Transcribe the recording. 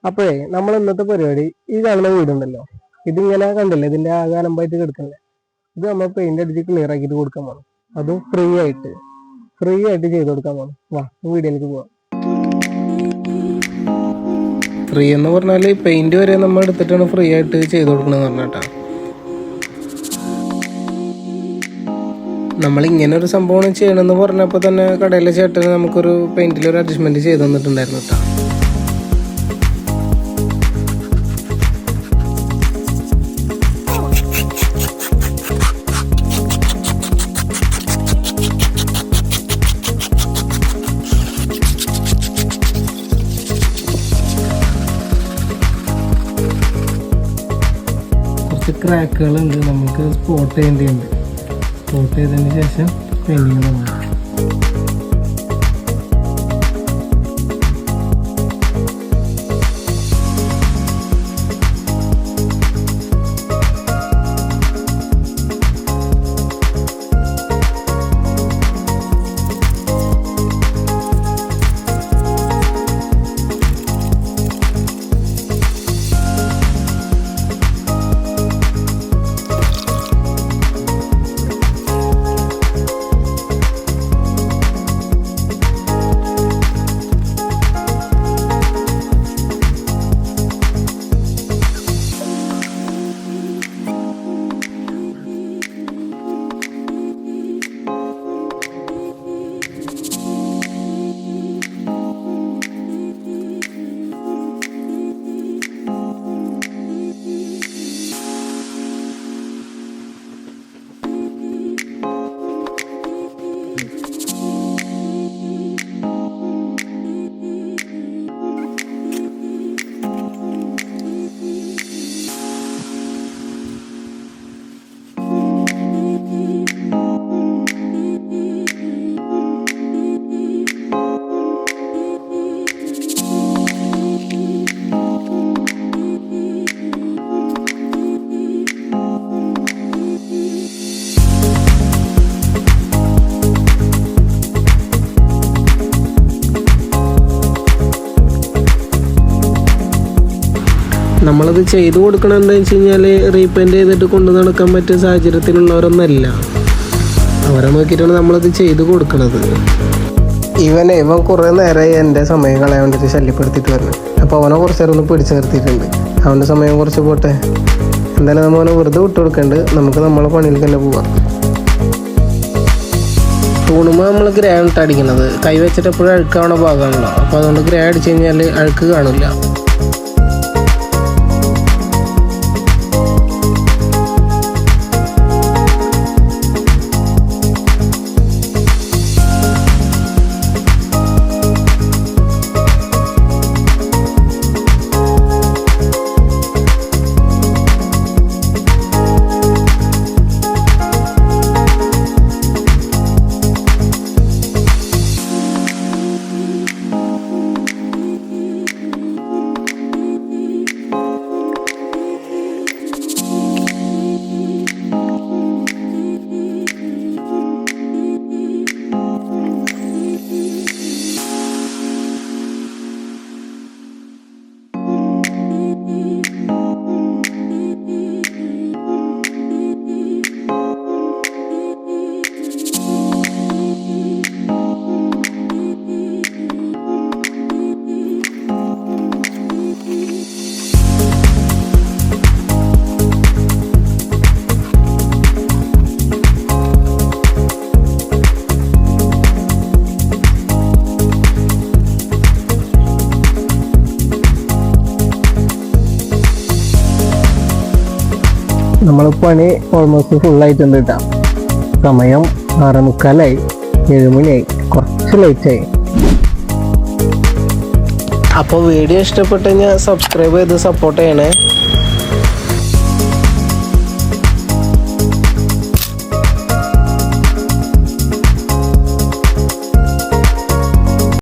അപ്പോഴേ നമ്മൾ ഇന്നത്തെ പരിപാടി ഈ കാണുന്ന വീടുണ്ടല്ലോ, ഇതിങ്ങനെ കണ്ടില്ലേ, ഇതിന്റെ ആകെ അലമ്പായിട്ട് കിടക്കണ്ടേ, ഇത് നമ്മൾ പെയിന്റ് അടിച്ച് ക്ലിയർ ആക്കിയിട്ട് കൊടുക്കാൻ പോകണം. അതും ഫ്രീ ആയിട്ട് ചെയ്ത് കൊടുക്കാൻ പോകണം. വാ വീഡിയോയിലേക്ക് പോവാം. ഫ്രീ എന്ന് പറഞ്ഞാൽ പെയിന്റ് വരെ നമ്മൾ എടുത്തിട്ടാണ് ഫ്രീ ആയിട്ട് ചെയ്ത് കൊടുക്കണമെന്ന് പറഞ്ഞാട്ടാ. നമ്മൾ ഇങ്ങനെ ഒരു സംഭവം ചെയ്യണമെന്ന് പറഞ്ഞപ്പോൾ തന്നെ കടയിലെ ചേട്ടന് നമുക്കൊരു പെയിന്റിൽ ഒരു അഡ്ജസ്റ്റ്മെന്റ് ചെയ്ത് തന്നിട്ടുണ്ടായിരുന്നു കേട്ടോ. കുറച്ച് ക്രാക്കുകളുണ്ട്, നമുക്ക് സ്പോട്ട് ചെയ്യേണ്ടതുണ്ട്. സ്പോട്ട് ചെയ്തതിന് ശേഷം പെയിന്റിങ് തുടങ്ങാം. നമ്മളത് ചെയ്തു കൊടുക്കണം എന്താ വെച്ച് കഴിഞ്ഞാൽ റീപെയിൻറ്റ് ചെയ്തിട്ട് കൊണ്ടു നടക്കാൻ പറ്റിയ സാഹചര്യത്തിലുള്ളവരൊന്നല്ല. അവരെ നോക്കിയിട്ടാണ് നമ്മളത് ചെയ്തു കൊടുക്കണത്. ഇവൻ കുറേ നേരമായി എൻ്റെ സമയം കളയാൻ വേണ്ടിയിട്ട് ശല്യപ്പെടുത്തിയിട്ട് വരുന്നത്. അപ്പോൾ അവനെ കുറച്ച് നേരം ഒന്ന് പിടിച്ചു നിർത്തിയിട്ടുണ്ട്. അവൻ്റെ സമയം കുറച്ച് പോട്ടെ. എന്തായാലും നമ്മൾ അവനെ വെറുതെ വിട്ടു കൊടുക്കണ്ട്. നമുക്ക് നമ്മളെ പണിയിൽ തന്നെ പോവാം. തൂണുമ്പോൾ നമ്മൾ ഗ്രേ ഇട്ട് അടിക്കുന്നത്. കൈ വെച്ചിട്ട് എപ്പോഴും അഴുക്കാവണ ഭാഗമാണല്ലോ. അപ്പോൾ അതുകൊണ്ട് ഗ്രേ അടിച്ചു കഴിഞ്ഞാൽ അഴുക്ക് കാണില്ല. നമ്മൾ പണി ഓൾമോസ്റ്റ് ഫുള്ളായിട്ടുണ്ട് കേട്ടോ. സമയം 6:45, 7 മണിയായി, കുറച്ച് ലേറ്റായി. അപ്പോൾ വീഡിയോ ഇഷ്ടപ്പെട്ടു കഴിഞ്ഞാൽ സബ്സ്ക്രൈബ് ചെയ്ത് സപ്പോർട്ട് ചെയ്യണേ.